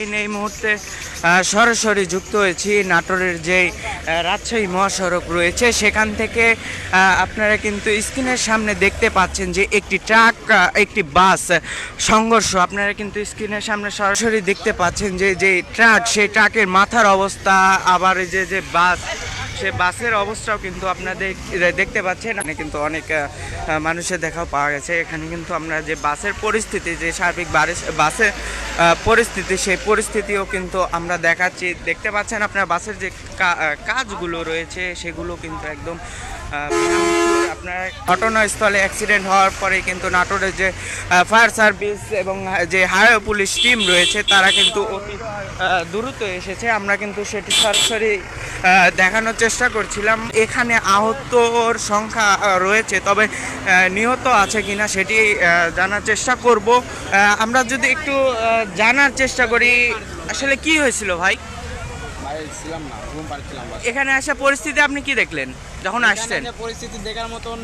এই মুহূর্তে সরাসরি যুক্ত হয়েছি নাটোরের যে রাজশাহী মহাসড়ক রয়েছে সেখান থেকে। আপনারা কিন্তু স্ক্রিনের সামনে দেখতে পাচ্ছেন যে একটি ট্রাক একটি বাস সংঘর্ষ। আপনারা কিন্তু স্ক্রিনের সামনে সরাসরি দেখতে পাচ্ছেন যে যে ট্রাক, সেই ট্রাকের মাথার অবস্থা, আবার যে বাস, সে বাসের অবস্থাও কিন্তু আপনাদের দেখতে পাচ্ছেন। এখানে কিন্তু অনেক মানুষের দেখাও পাওয়া গেছে। এখানে কিন্তু আমরা যে বাসের পরিস্থিতি, যে সার্বিক বাসের পরিস্থিতি, সেই পরিস্থিতিও কিন্তু আমরা দেখাচ্ছি। দেখতে পাচ্ছেন আপনার বাসের যে কাজগুলো রয়েছে সেগুলো কিন্তু একদম আপনার ঘটনাস্থলে অ্যাক্সিডেন্ট হওয়ার পরে কিন্তু নাটোরের যে ফায়ার সার্ভিস এবং যে হাইওয়ে পুলিশ টিম রয়েছে তারা কিন্তু অতি দ্রুত এসেছে। আমরা কিন্তু সেটি সরাসরি দেখানোর চেষ্টা করছিলাম। এখানে আহতর সংখ্যা রয়েছে, তবে নিহত আছে কিনা সেটি জানার চেষ্টা করব। আমরা যদি একটু জানার চেষ্টা করি আসলে কি হয়েছিল ভাই। এখানে আসা পরিস্থিতি আপনি কি দেখলেন যখন আসছেন? পরিস্থিতি দেখার মতন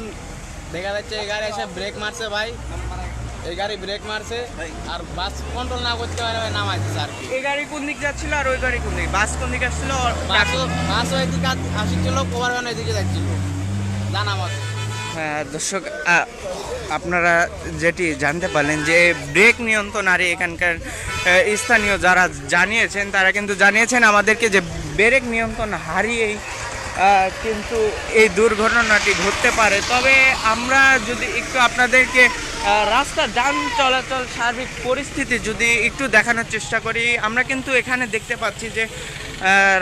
দেখা যাচ্ছে, এই গাড়ি এসে ব্রেক মারছে ভাই, এই গাড়ি ব্রেক মারছে আর বাস কন্ট্রোল না করতে পারে নামাই দিচ্ছে আর কি। এই গাড়ি কোন দিক যাচ্ছিল আর ওই গাড়ি কোন দিক, বাস কোন দিকে আসছিল? বাস ওই দিকে আসছিল, ওভারগান ওই দিকে যাচ্ছিল জানা মতো। হ্যাঁ দর্শক, আপনারা যেটি জানতে পারলেন যে ব্রেক নিয়ন্ত্রণ আর এখানকার স্থানীয় যারা জানিয়েছেন তারা কিন্তু জানিয়েছেন আমাদেরকে যে ব্রেক নিয়ন্ত্রণ হারিয়েই কিন্তু এই দুর্ঘটনাটি ঘটতে পারে। তবে আমরা যদি একটু আপনাদেরকে রাস্তার যান চলাচল সার্বিক পরিস্থিতি যদি একটু দেখানোর চেষ্টা করি, আমরা কিন্তু এখানে দেখতে পাচ্ছি যে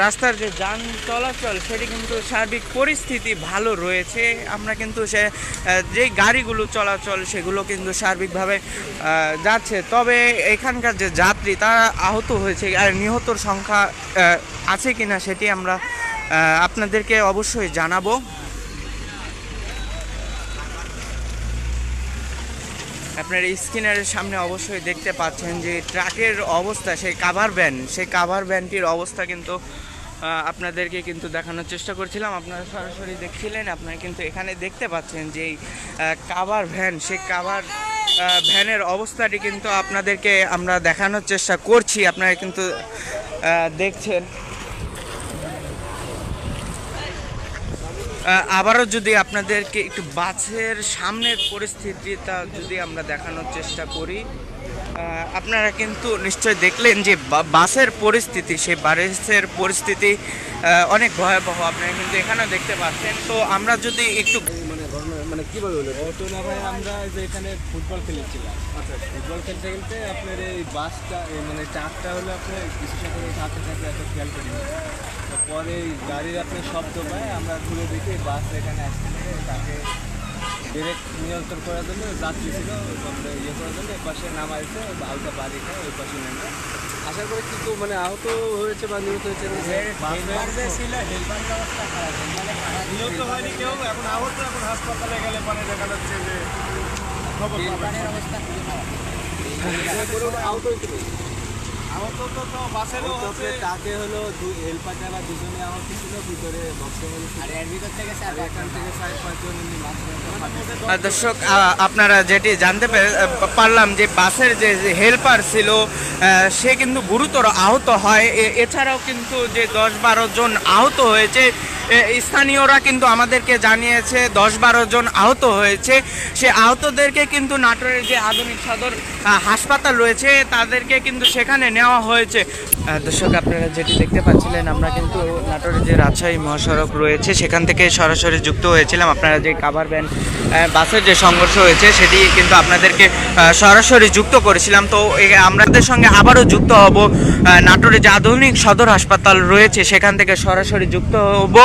রাস্তার যে যান চলাচল সেটি কিন্তু সার্বিক পরিস্থিতি ভালো রয়েছে। আমরা কিন্তু যেই গাড়িগুলো চলাচল সেগুলো কিন্তু সার্বিকভাবে যাচ্ছে। তবে এখানকার যে যাত্রী তারা আহত হয়েছে আর নিহতর সংখ্যা আছে কিনা সেটি আমরা আপনাদেরকে অবশ্যই জানাবো। আপনার স্ক্রিনের সামনে অবশ্যই দেখতে পাচ্ছেন যে ট্রাকের অবস্থা, সেই কাভার ভ্যানটির অবস্থা কিন্তু আপনাদেরকে কিন্তু দেখানোর চেষ্টা করছিলাম। আপনারা সরাসরি দেখছিলেন। আপনারা কিন্তু এখানে দেখতে পাচ্ছেন যে কাভার ভ্যান, সেই কাভার ভ্যানের অবস্থাটি কিন্তু আপনাদেরকে আমরা দেখানোর চেষ্টা করছি। আপনারা কিন্তু দেখছেন। আবারও যদি আপনাদেরকে একটু বাসের সামনের পরিস্থিতিটা যদি আমরা দেখানোর চেষ্টা করি, আপনারা কিন্তু নিশ্চয় দেখলেন যে বাসের পরিস্থিতি, সেই বাসের পরিস্থিতি অনেক ভয়াবহ। আপনারা কিন্তু এখানেও দেখতে পাচ্ছেন। তো আমরা যদি একটু কীভাবে হলো ঘটনা ভাই, আমরা যে এখানে ফুটবল খেলেছিলাম। আচ্ছা, ফুটবল খেলতে খেলতে আপনার এই বাসটা ট্রাকটা হলো আপনার কিছু সাথে এত খেয়াল করি। পরে গাড়ির আপনার শব্দ পায়, আমরা ঘুরে দেখি বাস এখানে আসছে, তাকে ব্রেক নিয়ন্ত্রণ করার জন্য যাত্রী ছিল করার জন্য ওই পাশে নামাইছে, হালকা বাড়ি খায় ওই পাশে নেমে আসার পরে কিন্তু আহত হয়েছে বা নিহত হয়েছে ছিল। হেল্পারের অবস্থা খারাপ, নিহত হয়নি কেউ, এখন আহত, এখন হাসপাতালে গেলে পরে দেখা যাচ্ছে যে হেল্পারের অবস্থা খুবই খারাপ। আহত হয়েছিল, আহত তো বাসেরও হচ্ছে, তাকে হলো হেল্পার ড্রাইভার দুজনে আহত ছিল, ভিতরে আর এর ভিতর থেকে এখান থেকে 4-5 জন। দর্শক, আপনারা যেটি জানতে পারলাম যে বাসের যে হেল্পার ছিল সে কিন্তু গুরুতর আহত হয়। এছাড়াও কিন্তু যে 10-12 জন আহত হয়েছে, স্থানীয়রা কিন্তু আমাদেরকে জানিয়েছে 10-12 জন আহত হয়েছে। সে আহতদেরকে কিন্তু নাটোরের যে আধুনিক সদর হাসপাতাল রয়েছে তাদেরকে কিন্তু সেখানে নেওয়া হয়েছে। দর্শক, আপনারা যেটি দেখতে পাচ্ছিলেন, আমরা কিন্তু নাটোরের যে রাজশাহী মহাসড়ক রয়েছে সেখান থেকে সরাসরি যুক্ত হয়েছিলাম। আপনারা যে কাভার ভ্যান বাসের যে সংঘর্ষ হয়েছে সেটি কিন্তু আপনাদেরকে সরাসরি যুক্ত করেছিলাম। তো আমাদের সঙ্গে আবারও যুক্ত হব নাটোরে যে আধুনিক সদর হাসপাতাল রয়েছে সেখান থেকে সরাসরি যুক্ত হব।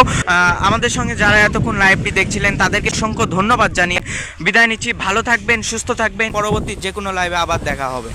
আমাদের সঙ্গে যারা এতক্ষণ লাইভটি দেখছিলেন তাদেরকে অসংখ্য ধন্যবাদ জানিয়ে বিদায় নিচ্ছি। ভালো থাকবেন, সুস্থ থাকবেন। পরবর্তী যে কোনো লাইভে আবার দেখা হবে।